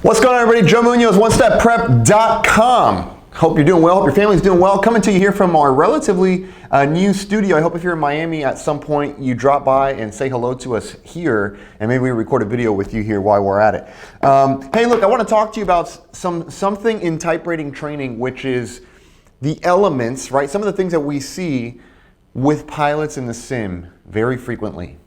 What's going on, everybody? Joe Munoz, OneStepPrep.com. Hope you're doing well. Hope your family's doing well. Coming to you here from our relatively new studio. I hope if you're in Miami at some point, you drop by and say hello to us here, and maybe we record a video with you here while we're at it. Hey, look, I want to talk to you about something in type rating training, which is the elements, right? Some of the things that we see with pilots in the sim very frequently.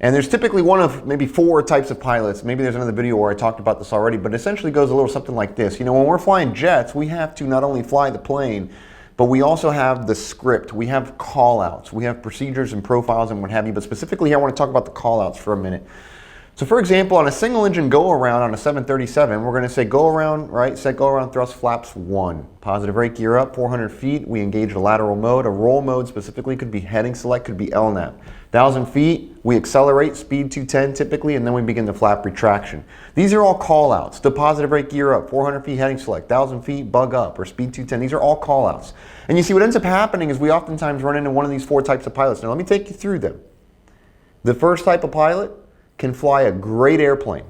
And there's typically one of maybe 4 types of pilots. Maybe there's another video where I talked about this already, but it essentially goes a little something like this. You know, when we're flying jets, we have to not only fly the plane, but we also have the script. We have call-outs. We have procedures and profiles and what have you. But specifically here, I want to talk about the call-outs for a minute. So for example, on a single engine go-around on a 737, we're going to say go around, right? Set go around thrust flaps 1. Positive rate, gear up, 400 feet. We engage a lateral mode. A roll mode specifically could be heading select, could be LNAV. 1,000 feet, we accelerate, speed 210 typically, and then we begin the flap retraction. These are all call-outs. The positive rate, gear up, 400 feet, heading select, 1,000 feet, bug up, or speed 210. These are all call-outs. And you see what ends up happening is we oftentimes run into one of these 4 types of pilots. Now let me take you through them. The first type of pilot can fly a great airplane,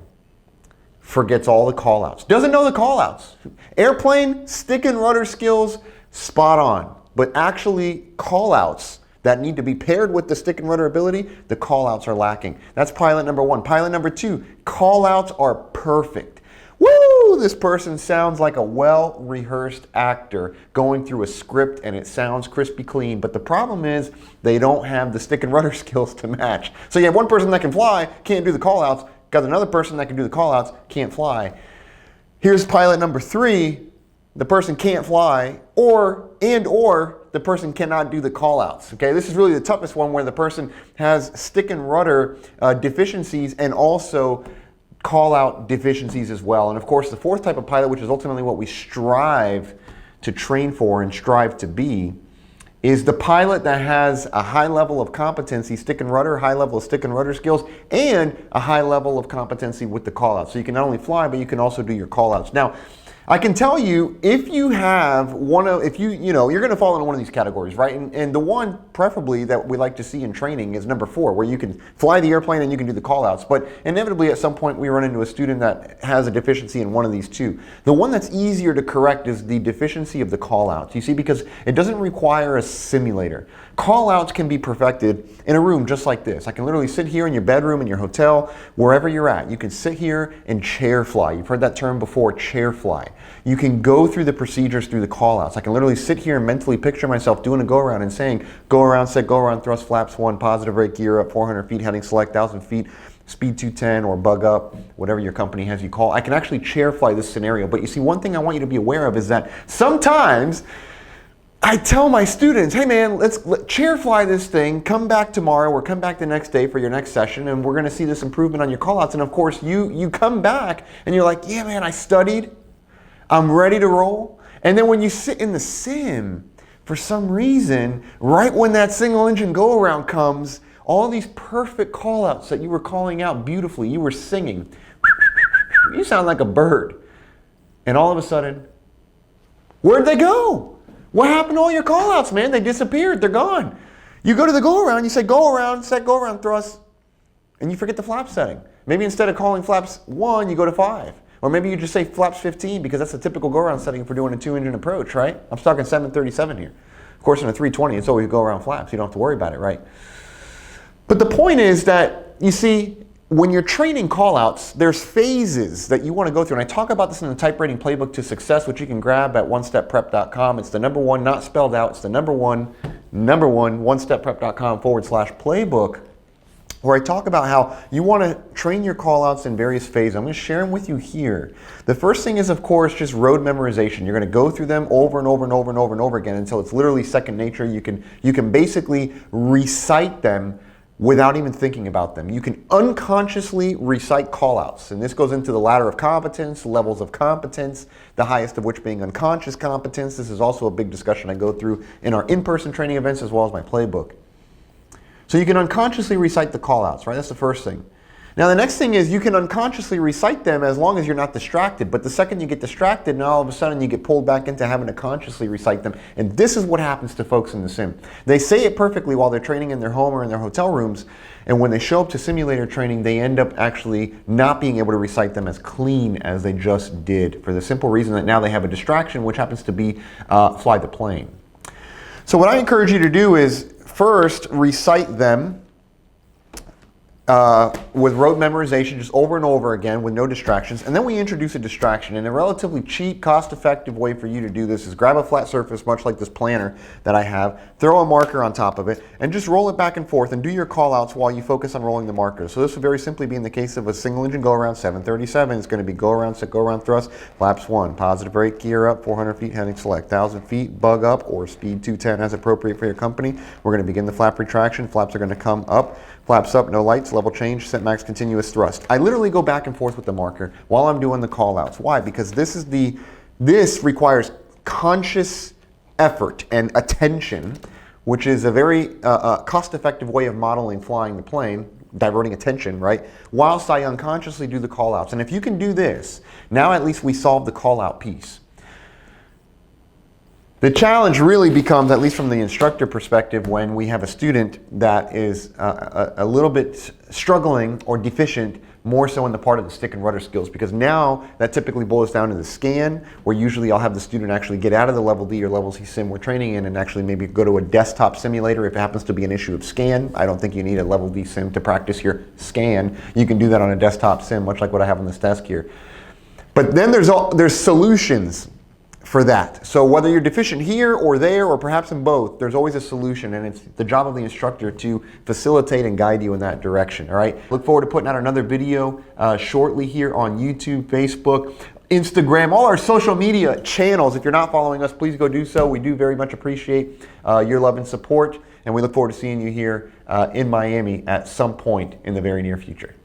forgets all the call-outs, doesn't know the call-outs. Airplane, stick and rudder skills, spot on. But actually call-outs that need to be paired with the stick and rudder ability, the call-outs are lacking. That's pilot number 1. Pilot number 2, call-outs are perfect. Woo! This person sounds like a well-rehearsed actor going through a script and it sounds crispy clean, but the problem is they don't have the stick and rudder skills to match. So you have one person that can fly, can't do the call-outs, got another person that can do the call-outs, can't fly. Here's pilot number 3, the person can't fly, or the person cannot do the call-outs. Okay, this is really the toughest one where the person has stick and rudder deficiencies and also call-out deficiencies as well. And of course, the 4th type of pilot, which is ultimately what we strive to train for and strive to be, is the pilot that has a high level of competency, stick and rudder, high level of stick and rudder skills, and a high level of competency with the call-outs. So you can not only fly, but you can also do your call-outs. Now, I can tell you, if you have you're going to fall into one of these categories, right? And the one preferably that we like to see in training is number 4, where you can fly the airplane and you can do the call-outs. But inevitably at some point we run into a student that has a deficiency in one of these 2. The one that's easier to correct is the deficiency of the call-outs. You see, because it doesn't require a simulator. Call-outs can be perfected in a room just like this. I can literally sit here in your bedroom, in your hotel, wherever you're at. You can sit here and chair fly. You've heard that term before, chair fly. You can go through the procedures through the call-outs. I can literally sit here and mentally picture myself doing a go-around and saying, go around, set go around, thrust flaps 1, positive rate, gear up, 400 feet, heading select, 1,000 feet, speed 210 or bug up, whatever your company has you call. I can actually chair fly this scenario. But you see, one thing I want you to be aware of is that sometimes I tell my students, hey man, let's chair fly this thing, come back tomorrow or come back the next day for your next session and we're gonna see this improvement on your call-outs. And of course, you come back and you're like, yeah man, I studied, I'm ready to roll. And then when you sit in the sim, for some reason, right when that single engine go-around comes, all these perfect call-outs that you were calling out beautifully, you were singing, you sound like a bird. And all of a sudden, where'd they go? What happened to all your call-outs, man? They disappeared, they're gone. You go to the go-around, you say go around, set go-around thrust, and you forget the flap setting. Maybe instead of calling flaps 1, you go to 5. Or maybe you just say flaps 15 because that's the typical go-around setting if we're doing a 2-engine approach, right? I'm talking 737 here. Of course, in a 320, it's always go-around flaps. You don't have to worry about it, right? But the point is that, you see, when you're training call-outs, there's phases that you want to go through. And I talk about this in the Type Rating Playbook to Success, which you can grab at OneStepPrep.com. It's the number 1, not spelled out. It's the number one, OneStepPrep.com/playbook, where I talk about how you want to train your call-outs in various phases. I'm going to share them with you here. The first thing is, of course, just road memorization. You're going to go through them over and over and over and over and over again until it's literally second nature. You can basically recite them without even thinking about them. You can unconsciously recite call-outs, and this goes into the ladder of competence, levels of competence, the highest of which being unconscious competence. This is also a big discussion I go through in our in-person training events as well as my playbook. So you can unconsciously recite the call-outs, right? That's the first thing. Now the next thing is you can unconsciously recite them as long as you're not distracted, but the second you get distracted, now all of a sudden you get pulled back into having to consciously recite them. And this is what happens to folks in the sim. They say it perfectly while they're training in their home or in their hotel rooms, and when they show up to simulator training, they end up actually not being able to recite them as clean as they just did, for the simple reason that now they have a distraction, which happens to be fly the plane. So what I encourage you to do is first recite them with rote memorization, just over and over again with no distractions. And then we introduce a distraction. And a relatively cheap, cost-effective way for you to do this is grab a flat surface, much like this planner that I have, throw a marker on top of it, and just roll it back and forth and do your call-outs while you focus on rolling the marker. So this would very simply be in the case of a single-engine go-around 737. It's going to be go-around, set, go-around thrust, flaps 1, positive brake, gear up, 400 feet, heading select, 1,000 feet, bug up, or speed 210 as appropriate for your company. We're going to begin the flap retraction. Flaps are going to come up. Flaps up, no lights, level change, set max continuous thrust. I literally go back and forth with the marker while I'm doing the call outs. Why? Because this requires conscious effort and attention, which is a very cost-effective way of modeling flying the plane, diverting attention, right? Whilst I unconsciously do the call outs. And if you can do this, now at least we solve the call out piece. The challenge really becomes, at least from the instructor perspective, when we have a student that is a little bit struggling or deficient, more so in the part of the stick and rudder skills, because now that typically boils down to the scan, where usually I'll have the student actually get out of the level D or level C sim we're training in and actually maybe go to a desktop simulator if it happens to be an issue of scan. I don't think you need a level D sim to practice your scan. You can do that on a desktop sim, much like what I have on this desk here. But then there's solutions for that. So whether you're deficient here or there or perhaps in both, there's always a solution, and it's the job of the instructor to facilitate and guide you in that direction. All right. Look forward to putting out another video shortly here on YouTube, Facebook, Instagram, all our social media channels. If you're not following us, please go do so. We do very much appreciate your love and support, and we look forward to seeing you here in Miami at some point in the very near future.